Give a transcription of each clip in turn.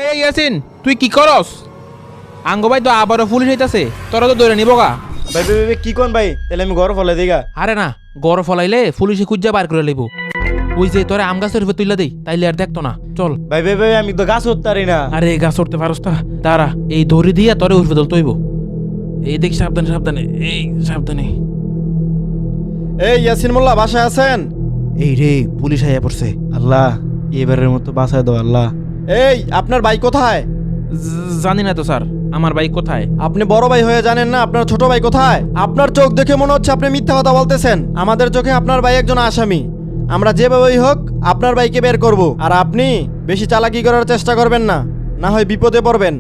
এই ইয়াসিন তুই কি করস? আঙ্গ ভাই তো আবারও পুলিশ হইতাছে, তোরা তো ধরে নিব গা। ভাই ভাই ভাই কি কোন ভাই, তাহলে আমি ঘর ফলাই দিগা। আরে না, গড় ফলাইলে পুলিশে খুঁজা বার করে লইব। ওই যে তোরে আম গাছের উপর তুইলা দেই, তাইলে আর দেখতো না। চল। ভাই ভাই ভাই আমি তো গাছ উঠতে পারি না। আরে গাছ উঠতে পারস না? দাঁড়া, এই দড়ি দিয়া তোরে উঠবে দল তৈব। এই দেখ, সাবধানে সাবধানে, এই সাবধানে। এই ইয়াসিন মোল্লা বাসায় আছেন? এই রে, পুলিশ আইয়া পড়ছে। আল্লাহ এবারের মতো বাঁচায় দাও আল্লাহ। এই আপনার ভাই কোথায়? জানি না তো স্যার, আমার বাইক কোথায়? আপনি বড় ভাই হয়ে জানেন না আপনার ছোট ভাই কোথায়? আপনার চোখ দেখে মনে হচ্ছে আপনি মিথ্যা কথা বলতেছেন। আমাদের চোখে আপনার ভাই একজন আসামি। আমরা যেভাবেই হোক আপনার ভাইকে বের করব। আর আপনি বেশি চালাকি করার চেষ্টা করবেন না, না হয় বিপদে পড়বেন।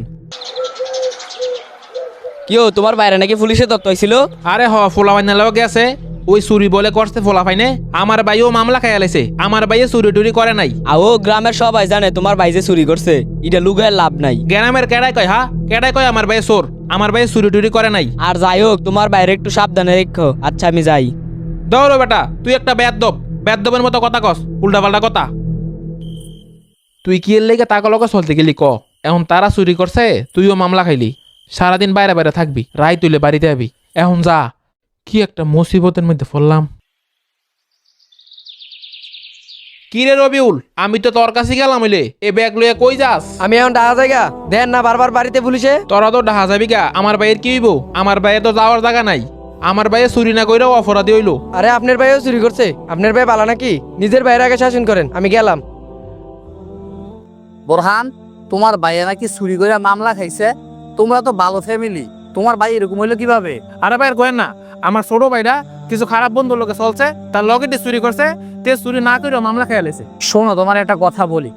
কিও তোমার বাইরে নাকি পুলিশে তত্ত্ব হয়েছিল? আরে ফোলা বাইনা লগে আছে, ওই চুরি বলে করছে ফোলা ফাইনে। আমার ভাইও মামলা খাইয়া লাইছে। আমার ভাইয়ে চুরি টুরি করে নাই। আও গ্রামের সবাই জানে তোমার ভাই যে চুরি করছে, এটা লুকায় লাভ নাই। গ্রামের কেডাই কয়? কেডাই কয় আমার ভাই চোর? আমার ভাই চুরি টুরি করে নাই। আর যাই হোক তোমার বাইরে একটু সাবধানে রেখো। আচ্ছা আমি যাই। দৌড়ো বেটা, তুই একটা বেদবের মতো কথা কস, উল্টা পাল্টা কথা। তুই কি এর লেগে তাকে লগে চলতে গেলি ক? এখন তারা চুরি করছে, তুইও মামলা খাইলি। সারাদিন বাইরে বাইরে থাকবি, রায় তুইলে বাড়িতে আবি। এখন যা। কি একটা মুসিবতের মধ্যে পড়লাম। কি রে রবিউল, আমি তো তোর কাছে গেলাম হইলে, এ ব্যাগ লইয়া কই যাস? আমি এখন ডাহা জায়গা দেন না বারবার বাড়িতে পুলিশে। তোরা তো ডাহা যাবি গা, আমার ভাইয়ের কি হইব? আমার ভাইয়ের তো যাওয়ার জায়গা নাই। আমার ভাইয়ে চুরি না কইরাও অপরাধী হইলো। আরে আপনার ভাইও চুরি করছে? আপনার ভাই বালা নাকি? নিজের ভাইয়ের আগে শাসন করেন, আমি গেলাম। বোরহান, তোমার ভাইয়া নাকি চুরি করে মামলা খাইছে। তোমরা তো ভালো ফ্যামিলি, তোমার ভাই এরকম হইলো কিভাবে? আরে ভাইয়ের কয়েন না, আমার ছোট ভাইটা কিছু খারাপ বন্ধুর লোকে চলছে, তার লকেটে চুরি করছে, তে চুরি না করেও মামলা খেয়ে লেছে। শোনো, তোমার একটা কথা বলি।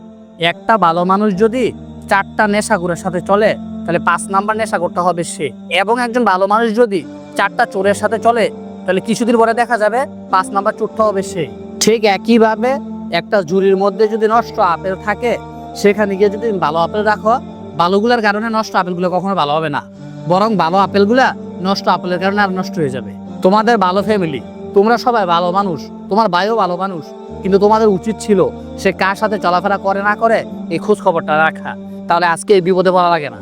একটা ভালো মানুষ যদি 4টা নেশাখোরের সাথে চলে, তাহলে 5 নাম্বার নেশা করতে হবে সে। এবং একজন ভালো মানুষ যদি 4টা চোরের সাথে চলে, তাহলে কিছুদিন পরে দেখা যাবে 5 নাম্বার চোরটা হবে সে। ঠিক একইভাবে একটা ঝুড়ির মধ্যে যদি নষ্ট আপেল থাকে, সেখানে গিয়ে যদি তুমি ভালো আপেল রাখো, ভালোগুলোর কারণে নষ্ট আপেলগুলো কখনো ভালো হবে না, বরং ভালো আপেলগুলা নষ্ট আপেলের কারণে আর নষ্ট হয়ে যাবে। তোমাদের ভালো ফ্যামিলি, তোমরা সবাই ভালো মানুষ, তোমার ভাইও ভালো মানুষ, কিন্তু তোমাদের উচিত ছিল সে কার সাথে চলাফেরা করে না করে এই খোঁজ খবরটা রাখা, তাহলে আজকে এই বিপদে পড়া লাগে না।